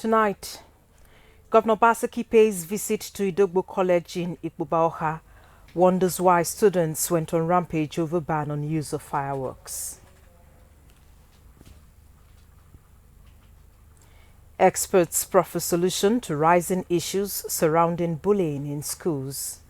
Tonight, Governor Basaki pays visit to Idogbo College in Ikpubaoha, wonders why students went on rampage over ban on use of fireworks. Experts proffer solution to rising issues surrounding bullying in schools.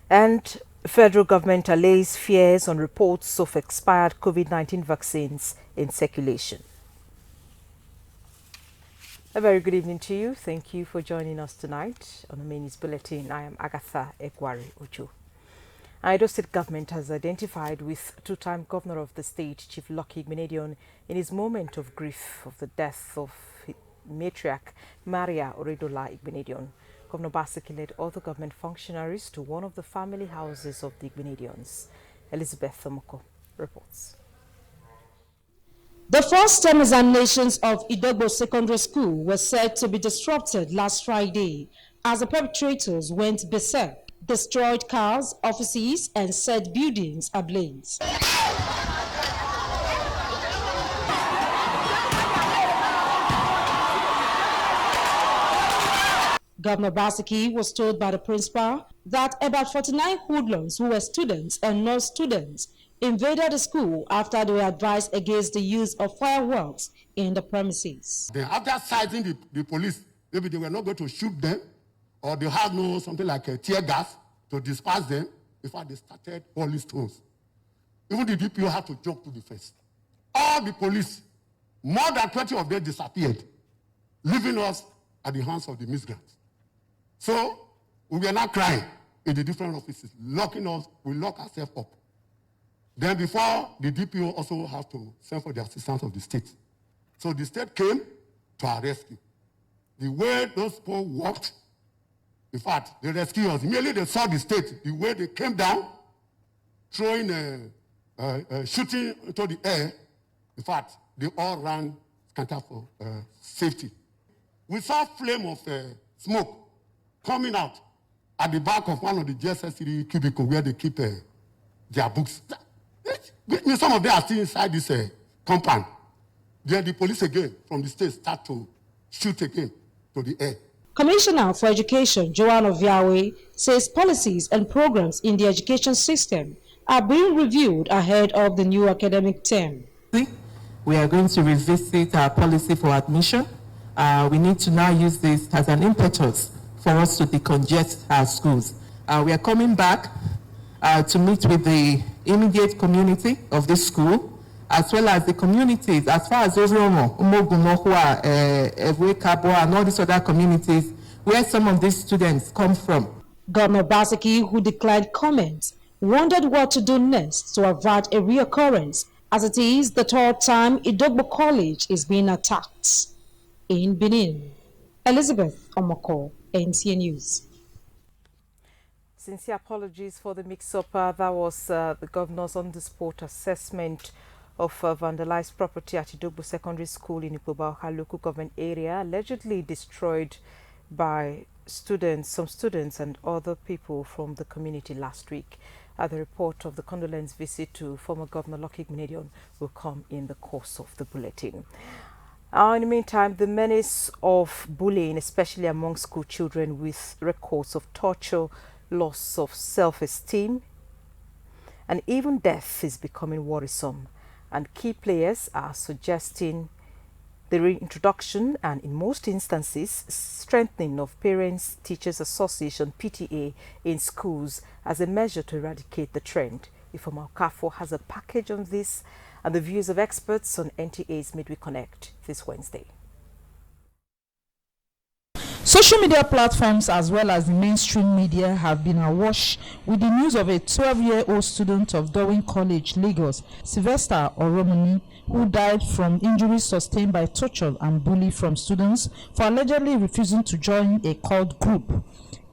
And federal government allays fears on reports of expired COVID-19 vaccines in circulation. A very good evening to you. Thank you for joining us tonight on the Main News Bulletin. I am Agatha Egwari Ocho. Edo State government has identified with two-time governor of the state, Chief Lucky Igbenedion, in his moment of grief of the death of matriarch Maria Oredola Igbenedion. Governor Basaki led other government functionaries to one of the family houses of the Igbenedions. Elizabeth Thomoko reports. The first term examinations of Idogbo Secondary School were said to be disrupted last Friday as the perpetrators went berserk, destroyed cars, offices, and set buildings ablaze. Governor Basaki was told by the principal that about 49 hoodlums who were students and non-students invaded the school after they were advised against the use of fireworks in the premises. Then after citing the police, maybe they were not going to shoot them, or they had no something like a tear gas to disperse them. In fact, they started hurling stones. Even the DPO had to jump to the face. All the police, more than 20 of them disappeared, leaving us at the hands of the miscreants. So we were not crying in the different offices, locking us, we lock ourselves up. Then before the DPO also have to send for the assistance of the state. So the state came to our rescue. The way those people walked, in fact, they rescued us. Immediately they saw the state, the way they came down, throwing, shooting into the air. In fact, they all ran scatter for safety. We saw a flame of smoke coming out at the back of one of the JSS3 cubicle where they keep their books. Some of them are still inside this compound. Then the police again from the state start to shoot again to the air. Commissioner for Education, Joanne Oviawe, says policies and programs in the education system are being reviewed ahead of the new academic term. We are going to revisit our policy for admission. We need to now use this as an impetus for us to decongest our schools. We are coming back to meet with the immediate community of this school, as well as the communities, as far as Ozomo, Umogumohua, Evwe-Kabo, and all these other communities where some of these students come from. Governor Basaki, who declined comments, wondered what to do next to avert a reoccurrence, as it is the third time Idogbo College is being attacked. In Benin, Elizabeth Omoko, NCN News. Sincere apologies for the mix-up. That was the governor's on-the-spot assessment of vandalized property at Idogbo Secondary School in Ikpubaoha local government area, allegedly destroyed by some students and other people from the community last week. The report of the condolence visit to former Governor Lucky Igbenedion will come in the course of the bulletin. In the meantime, the menace of bullying, especially among school children with records of torture, loss of self-esteem, and even death is becoming worrisome, and key players are suggesting the reintroduction and, in most instances, strengthening of Parents Teachers Association (PTA) in schools as a measure to eradicate the trend. Ifeoma Okafor has a package on this and the views of experts on NTA's Midweek Connect this Wednesday. Social media platforms as well as the mainstream media have been awash with the news of a 12-year-old student of Darwin College, Lagos, Sylvester Oromoni, who died from injuries sustained by torture and bullying from students for allegedly refusing to join a cult group.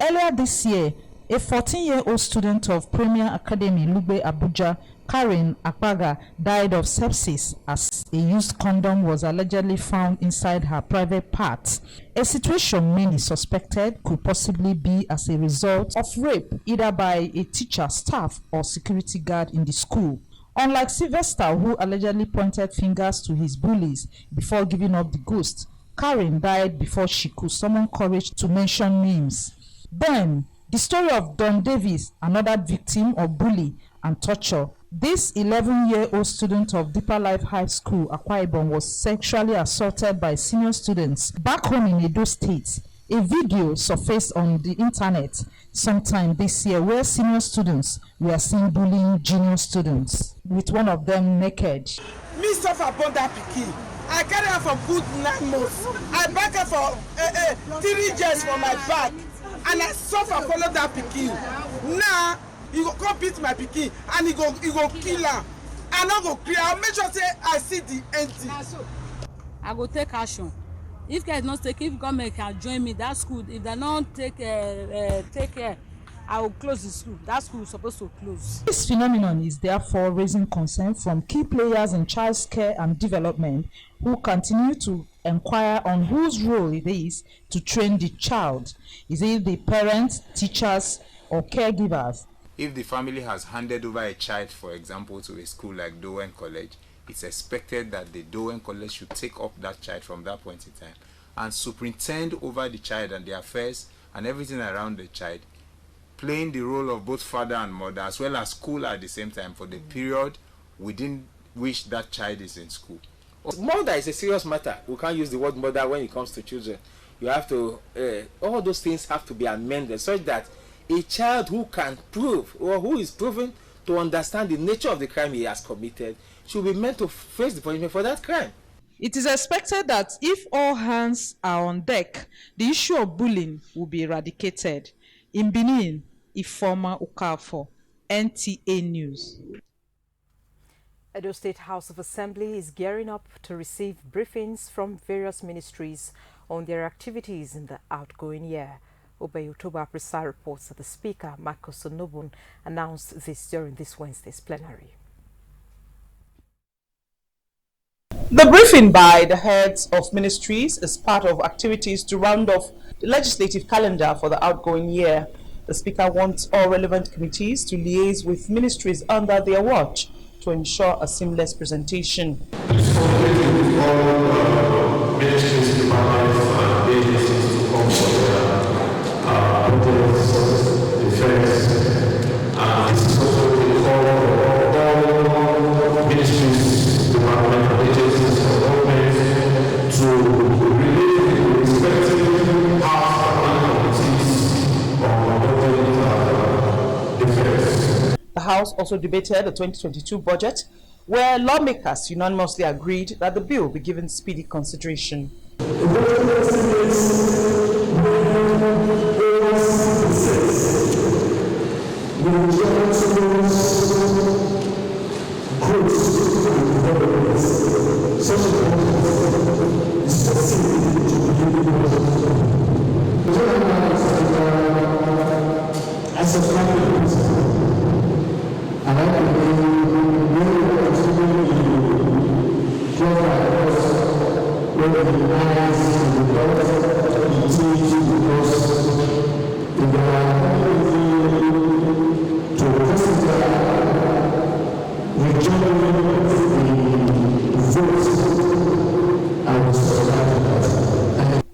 Earlier this year, a 14-year-old student of Premier Academy, Lugbe, Abuja, Karen Akpaga, died of sepsis as a used condom was allegedly found inside her private parts. A situation many suspected could possibly be as a result of rape, either by a teacher, staff, or security guard in the school. Unlike Sylvester, who allegedly pointed fingers to his bullies before giving up the ghost, Karen died before she could summon courage to mention names. Then, the story of Don Davis, another victim of bully and torture. This 11-year-old student of Deeper Life High School, Akwa Ibom, was sexually assaulted by senior students back home in Edo State. A video surfaced on the internet sometime this year where senior students were seen bullying junior students, with one of them naked. Me suffer upon that pikin. I carry her for good 9 months. I back her for 3 years for my back. And I suffer follow that pikin. Now, he go come beat my pikin and he go kill her. I no go clear. I'll make sure say I see the empty. I go take action. If care is not taken, if government can join me, that's good. If they don't take care, I will close the school. That school is supposed to close. This phenomenon is therefore raising concern from key players in child care and development who continue to inquire on whose role it is to train the child. Is it the parents, teachers, or caregivers? If the family has handed over a child, for example, to a school like Dowen College, it's expected that the Dowen College should take up that child from that point in time and superintend over the child and the affairs and everything around the child, playing the role of both father and mother as well as school at the same time for the period within which that child is in school. Murder is a serious matter. We can't use the word murder when it comes to children. You have to, all those things have to be amended such that a child who can prove or who is proven to understand the nature of the crime he has committed should be meant to face the punishment for that crime. It is expected that if all hands are on deck, the issue of bullying will be eradicated. In Benin, Ifeoma Okafor, NTA News. Edo State House of Assembly is gearing up to receive briefings from various ministries on their activities in the outgoing year. Obeyotoba Prisa reports that the Speaker, Marco Sonobun, announced this during this Wednesday's plenary. The briefing by the heads of ministries is part of activities to round off the legislative calendar for the outgoing year. The Speaker wants all relevant committees to liaise with ministries under their watch to ensure a seamless presentation. The House also debated the 2022 budget, where lawmakers unanimously agreed that the bill be given speedy consideration.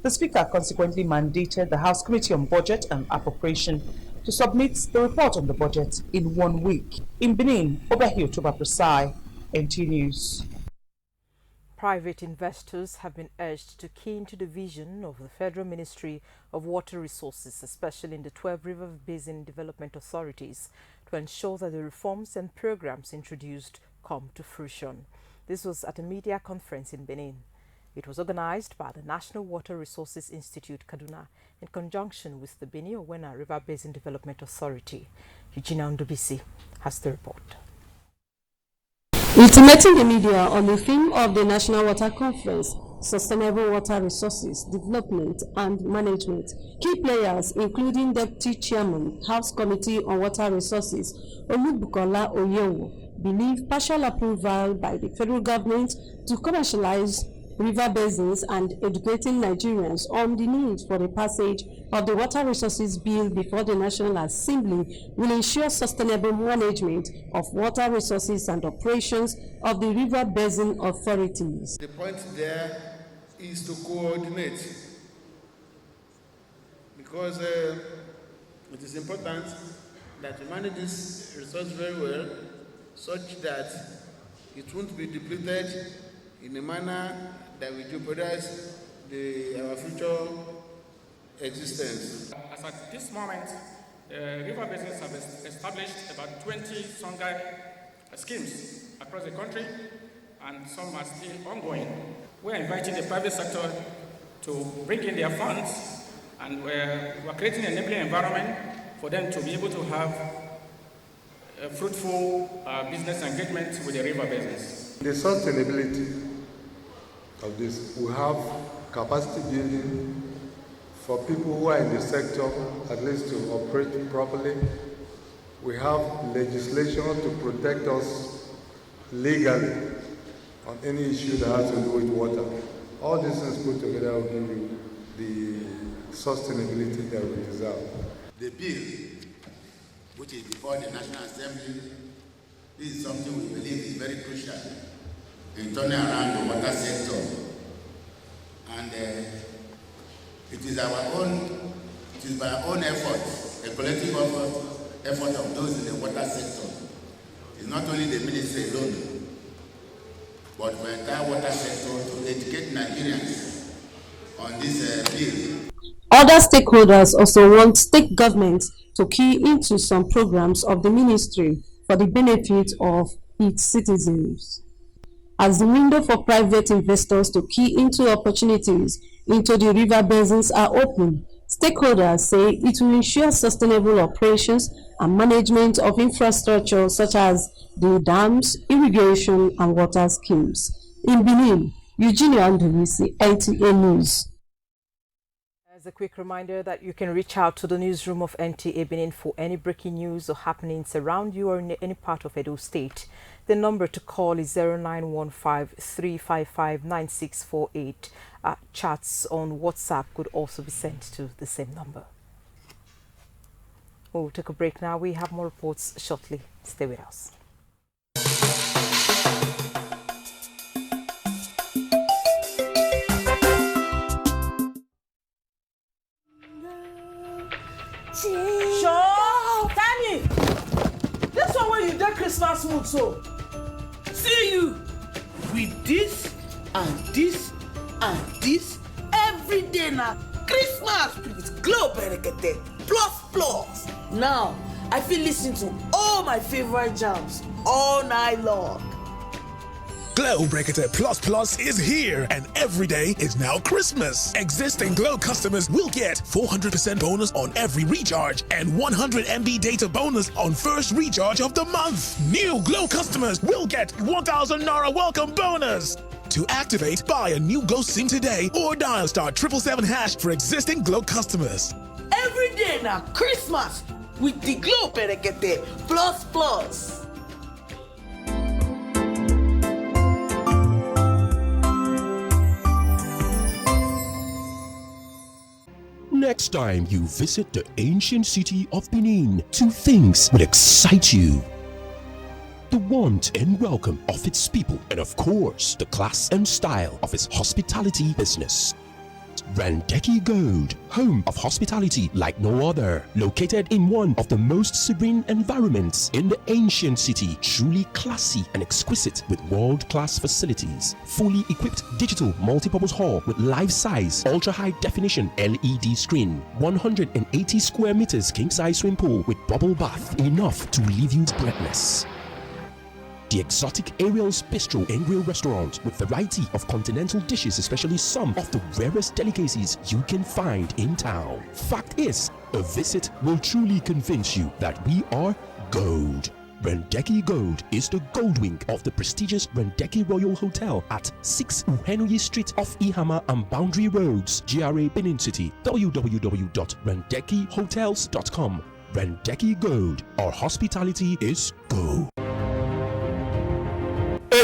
The Speaker consequently mandated the House Committee on Budget and Appropriation to submit the report on the budget in 1 week. In Benin, Obeyotoba Prisa, NT News. Private investors have been urged to key into the vision of the Federal Ministry of Water Resources, especially in the 12 River Basin Development Authorities, to ensure that the reforms and programs introduced come to fruition. This was at a media conference in Benin. It was organized by the National Water Resources Institute, Kaduna, in conjunction with the Benin-Owena River Basin Development Authority. Eugenia Ndubisi has the report. Intimating the media on the theme of the National Water Conference, Sustainable Water Resources Development and Management, key players including Deputy Chairman, House Committee on Water Resources, Olubukola Oyewo, believe partial approval by the federal government to commercialize river basins and educating Nigerians on the need for the passage of the Water Resources Bill before the National Assembly will ensure sustainable management of water resources and operations of the river basin authorities. The point there is to coordinate, because it is important that we manage this resource very well, such that it won't be depleted in a manner that will jeopardize our future existence. As at this moment, river basins have established about 20 Songhai schemes across the country, and some are still ongoing. We are inviting the private sector to bring in their funds, and we're creating an enabling environment for them to be able to have a fruitful business engagement with the river basins. The sustainability of this, we have capacity building for people who are in the sector, at least to operate properly. We have legislation to protect us legally on any issue that has to do with water. All these things put together will give you the sustainability that we deserve. The bill, which is before the National Assembly, this is something we believe is very crucial in turning around the water sector. And it is by our own effort, a collective effort of those in the water sector. It's not only the ministry alone, but the entire water sector to educate Nigerians on this bill. Other stakeholders also want state governments to key into some programs of the ministry for the benefit of its citizens. As the window for private investors to key into opportunities into the river basins are open, stakeholders say it will ensure sustainable operations and management of infrastructure such as the dams, irrigation, and water schemes. In Benin, Eugenia Andolisi, NTA News. As a quick reminder that you can reach out to the newsroom of NTA Benin for any breaking news or happenings around you or in any part of Edo State. The number to call is 0915-355-9648. Chats on WhatsApp could also be sent to the same number. We'll take a break now. We have more reports shortly. Stay with us. Sure, Danny. This one where you get Christmas mood, so see you with this and this and this every day now. Christmas with Glow Berekete plus. Now I feel listening to all my favorite jams all night long. Glow Breakator Plus is here, and every day is now Christmas. Existing Glow customers will get 400% bonus on every recharge and 100 MB data bonus on first recharge of the month. New Glow customers will get 1,000 Naira welcome bonus. To activate, buy a new Glow SIM today or dial *777# for existing Glow customers. Every day now Christmas with the Glow Berekete plus. Next time you visit the ancient city of Benin, two things will excite you: the warmth and welcome of its people, and of course, the class and style of its hospitality business. Randeki Gold, home of hospitality like no other, located in one of the most serene environments in the ancient city, truly classy and exquisite with world-class facilities. Fully equipped digital multipurpose hall with life-size, ultra-high definition LED screen, 180 square meters king-size swimming pool with bubble bath, enough to leave you breathless. The exotic Ariel's Bistro and Grill restaurant with variety of continental dishes, especially some of the rarest delicacies you can find in town. Fact is, a visit will truly convince you that we are gold. Randeki Gold is the gold wing of the prestigious Randeki Royal Hotel at 6 Uhenui Street off Ihama and Boundary Roads, GRA Benin City. www.randekihotels.com. Randeki Gold. Our hospitality is gold.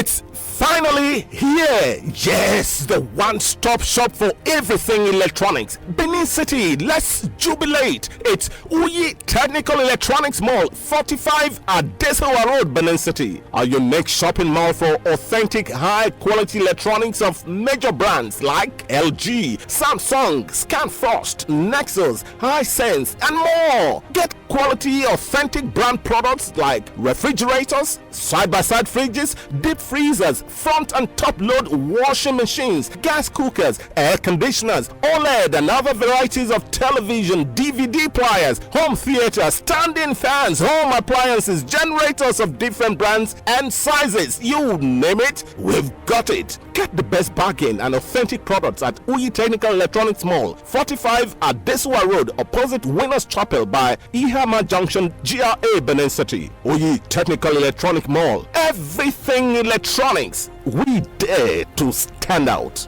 It's finally here. Yes, the one-stop shop for everything electronics. Benin City, let's jubilate. It's Uyi Technical Electronics Mall, 45 Adesawa Road, Benin City. Our unique shopping mall for authentic, high-quality electronics of major brands like LG, Samsung, Scanfrost, Nexus, Hisense, and more. Get quality, authentic brand products like refrigerators, side-by-side fridges, deep freezers, front and top load washing machines, gas cookers, air conditioners, OLED and other varieties of television, DVD players, home theater, standing fans, home appliances, generators of different brands and sizes. You name it, we've got it. Get the best bargain and authentic products at Uyi Technical Electronics Mall, 45 Adesawa Road, opposite Winners Chapel by Ihama Junction, GRA, Benin City. Uyi Technical Electronic Mall. Everything electronics. We dare to stand out.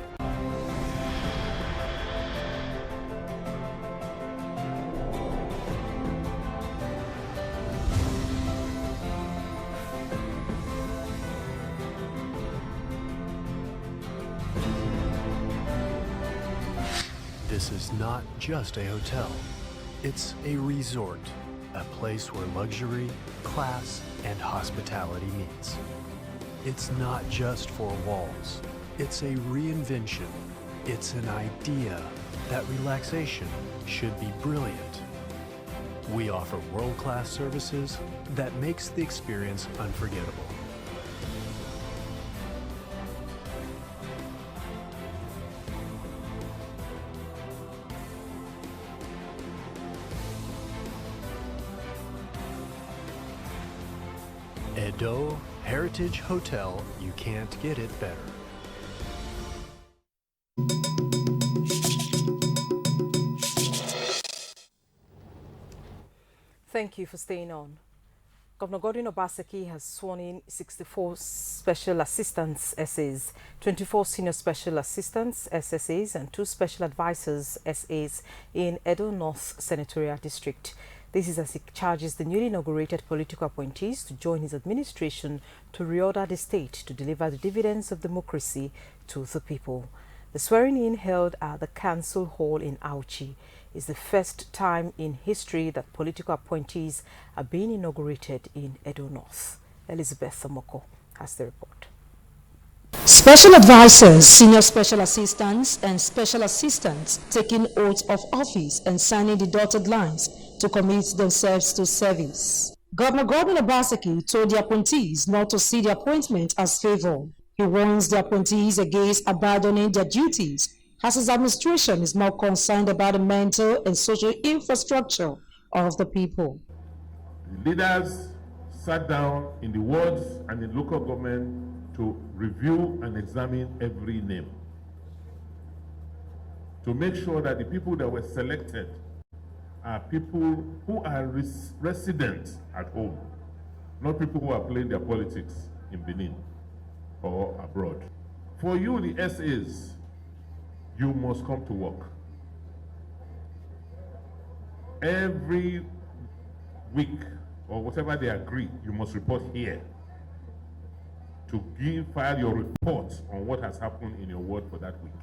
This is not just a hotel. It's a resort, a place where luxury, class, and hospitality meets. It's not just four walls. It's a reinvention. It's an idea that relaxation should be brilliant. We offer world-class services that makes the experience unforgettable. Edo Heritage Hotel, you can't get it better. Thank you for staying on. Governor Godwin Obaseki has sworn in 64 special assistants SAs, 24 senior special assistants SSAs and 2 special advisors SAs in Edo North Senatorial District. This is as he charges the newly inaugurated political appointees to join his administration to reorder the state to deliver the dividends of democracy to the people. The swearing-in held at the Council Hall in Auchi is the first time in history that political appointees are being inaugurated in Edo North. Elizabeth Thomoko has the report. Special advisors, senior special assistants, and special assistants taking oath of office and signing the dotted lines to commit themselves to service. Governor Godwin Obaseki told the appointees not to see the appointment as favor. He warns the appointees against abandoning their duties, as his administration is more concerned about the mental and social infrastructure of the people. The leaders sat down in the wards and in local government to review and examine every name, to make sure that the people that were selected are people who are residents at home, not people who are playing their politics in Benin or abroad. For you, the SAs, you must come to work. Every week or whatever they agree, you must report here to file your report on what has happened in your ward for that week.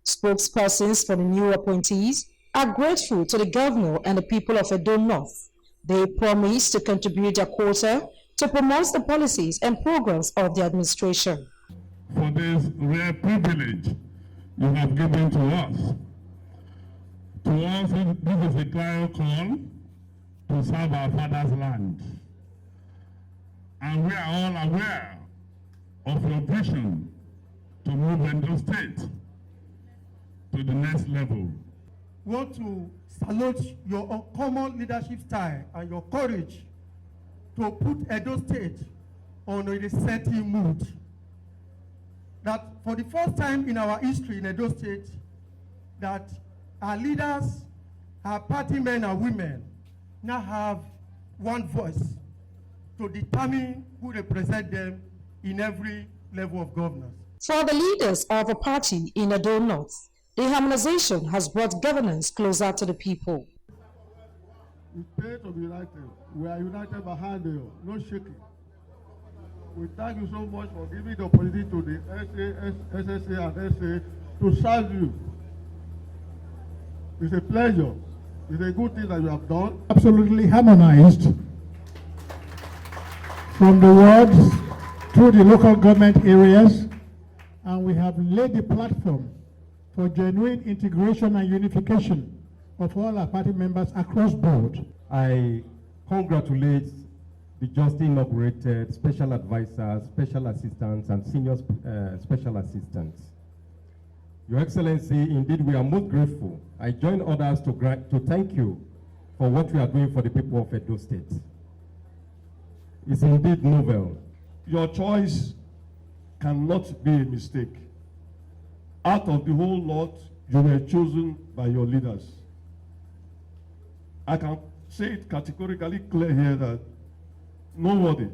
Spokespersons for the new appointees are grateful to the governor and the people of Edo North. They promise to contribute their quota to promote the policies and programs of the administration. For this rare privilege you have given to us. To us, this is a clear call to serve our father's land. And we are all aware of your vision to move Edo State to the next level. We want to salute your uncommon leadership style and your courage to put Edo State on a resetting mood. That for the first time in our history in Edo State, that our leaders, our party men and women now have one voice to determine who represent them in every level of governance. For the leaders of a party in Edo North, the harmonization has brought governance closer to the people. We pray to be united. We are united behind you, no shaking. We thank you so much for giving the opportunity to the SSA and SA to serve you. It's a pleasure. It's a good thing that you have done. Absolutely harmonized from the wards through the local government areas, and we have laid the platform for genuine integration and unification of all our party members across board. I congratulate the just inaugurated special advisors, special assistants, and senior special assistants. Your Excellency, indeed we are most grateful. I join others to thank you for what you are doing for the people of Edo State. It's indeed novel. Your choice cannot be a mistake. Out of the whole lot, you were chosen by your leaders. I can say it categorically clear here that nobody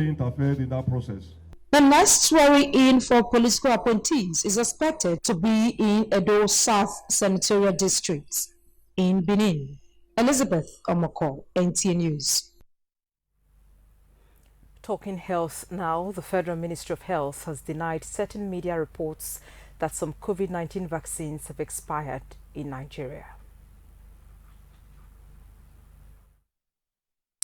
interfered in that process. The next swearing-in for political appointees is expected to be in Edo South Senatorial District in Benin. Elizabeth Omoko, NTA News. Talking health now, the Federal Ministry of Health has denied certain media reports that some COVID-19 vaccines have expired in Nigeria.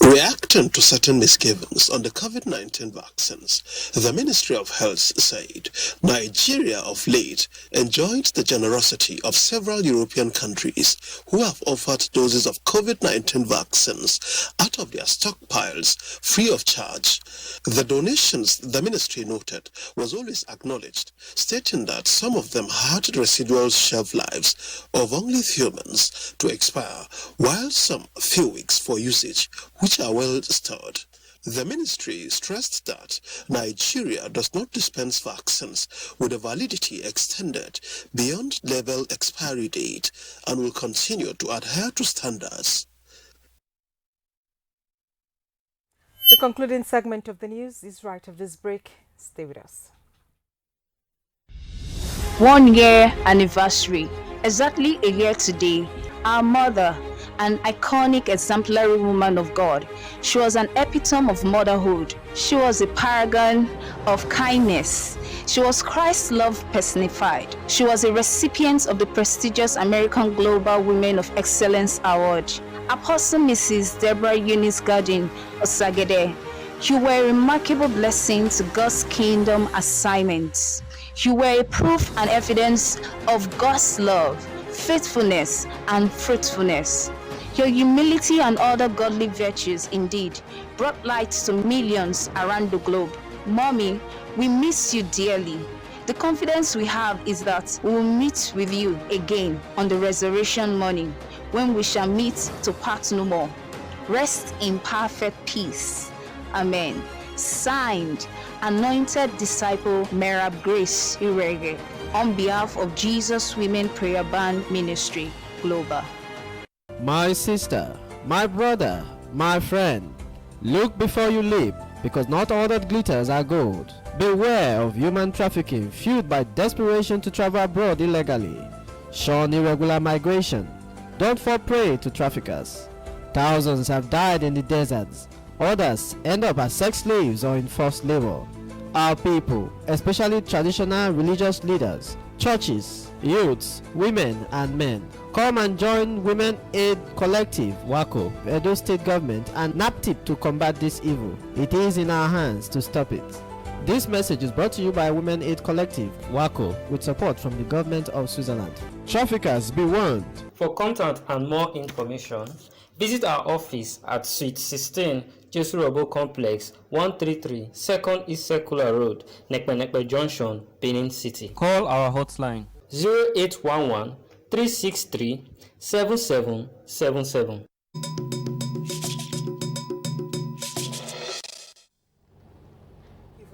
Reacting to certain misgivings on the COVID-19 vaccines, the Ministry of Health said Nigeria of late enjoyed the generosity of several European countries who have offered doses of COVID-19 vaccines out of their stockpiles free of charge. The donations, the ministry noted, was always acknowledged, stating that some of them had residual shelf lives of only few months to expire, while some few weeks for usage, which are well stored. The ministry stressed that Nigeria does not dispense vaccines with a validity extended beyond label expiry date and will continue to adhere to standards. The concluding segment of the news is right after this break. Stay with us. 1 year anniversary. Exactly a year today, our mother, an iconic exemplary woman of God. She was an epitome of motherhood. She was a paragon of kindness. She was Christ's love personified. She was a recipient of the prestigious American Global Women of Excellence Award. Apostle Mrs. Deborah Eunice Gardin Osagede, you were a remarkable blessing to God's kingdom assignments. You were a proof and evidence of God's love, faithfulness, and fruitfulness. Your humility and other godly virtues indeed brought light to millions around the globe. Mommy, we miss you dearly. The confidence we have is that we will meet with you again on the resurrection morning, when we shall meet to part no more. Rest in perfect peace. Amen. Signed, Anointed Disciple Merab Grace Irege, on behalf of Jesus Women Prayer Band Ministry Global. My sister, my brother, my friend, look before you leap, because not all that glitters are gold. Beware of human trafficking fueled by desperation to travel abroad illegally. Shun irregular migration. Don't fall prey to traffickers. Thousands have died in the deserts. Others end up as sex slaves or in forced labor. Our people, especially traditional religious leaders, churches, youths, women and men, come and join Women Aid Collective, WACO, Edo State Government and NAPTIP to combat this evil. It is in our hands to stop it. This message is brought to you by Women Aid Collective, WACO, with support from the government of Switzerland. Traffickers, be warned. For contact and more information, visit our office at Suite 16, Jesu Robo Complex, 133 2nd East Circular Road, Nekpe Junction, Benin City. Call our hotline 0811 363 7777.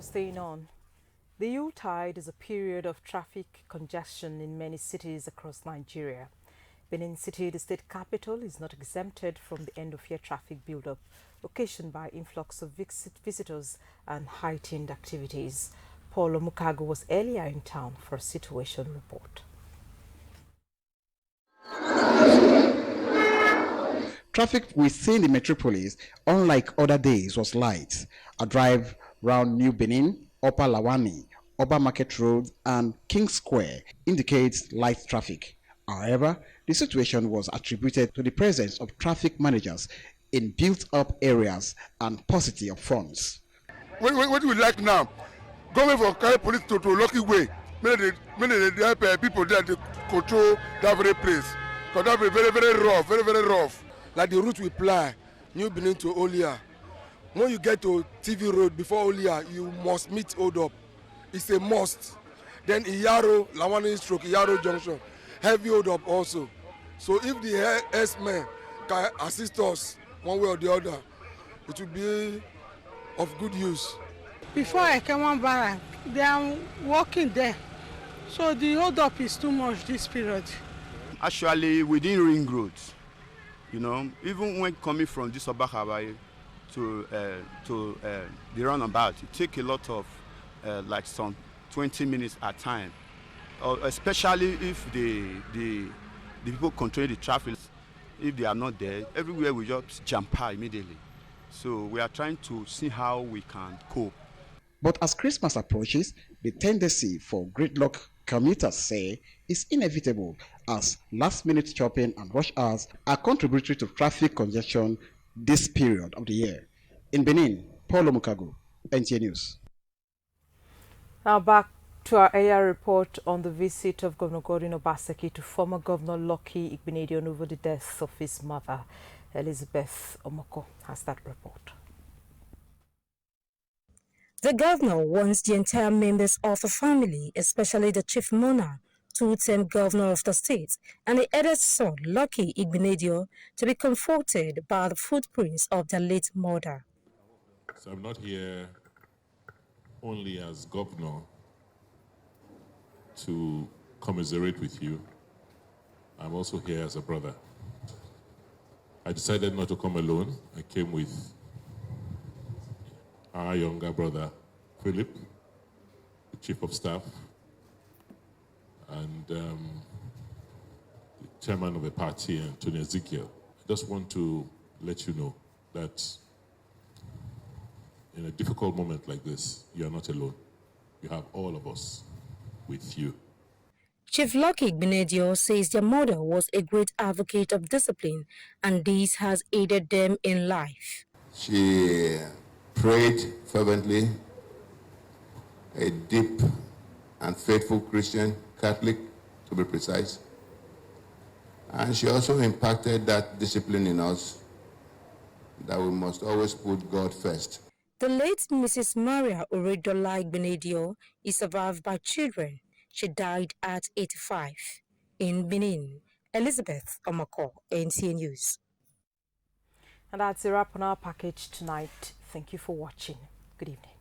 Staying on. The Yuletide is a period of traffic congestion in many cities across Nigeria. Benin City, the state capital, is not exempted from the end-of-year traffic build-up occasioned by influx of visitors and heightened activities. Paul Omukago was earlier in town for a situation report. Traffic within the metropolis, unlike other days, was light. A drive round New Benin, Upper Lawani, Oba Market Road, and King Square indicates light traffic. However, the situation was attributed to the presence of traffic managers in built-up areas and paucity of funds. What do we like now? Going for carry police to lucky way. Many help people there to control that very place. Because that very, very rough. Like the route we ply, New Benin to Olia. When you get to TV Road before Olia, you must meet hold up. It's a must. Then Iyaro, Lawani Stroke, Iyaro Junction, heavy hold up also. So if the S-men can assist us one way or the other, it will be of good use. Before I came on Barrack, they are working there. So the hold up is too much this period. Actually, within ring roads, you know, even when coming from this Obakabai to the roundabout, it take a lot of like some 20 minutes at time, especially if the people controlling the traffic, if they are not there, everywhere we just jump out immediately. So we are trying to see how we can cope. But as Christmas approaches, the tendency for gridlock, commuters say, is inevitable as last-minute shopping and rush hours are contributory to traffic congestion this period of the year. In Benin, Paulo Mukago, NTA News. Now back to our AR report on the visit of Governor Godwin Obaseki to former Governor Lucky Igbenedion over the death of his mother. Elizabeth Omoko has that report. The governor wants the entire members of the family, especially the chief mourner, two-term governor of the state, and the eldest son, Lucky Igbenedion, to be comforted by the footprints of their late mother. So I'm not here only as governor to commiserate with you. I'm also here as a brother. I decided not to come alone. I came with our younger brother, Philip, the chief of staff, and the chairman of the party, Antonio Ezekiel. I just want to let you know that in a difficult moment like this, you are not alone. You have all of us with you. Chief Lucky Igbenedion says their mother was a great advocate of discipline, and this has aided them in life. She prayed fervently, a deep and faithful Christian, Catholic to be precise. And she also impacted that discipline in us, that we must always put God first. The late Mrs. Maria Uridola Igbenedion is survived by children. She died at 85. In Benin, Elizabeth Omoko, NTA News. And that's a wrap on our package tonight. Thank you for watching. Good evening.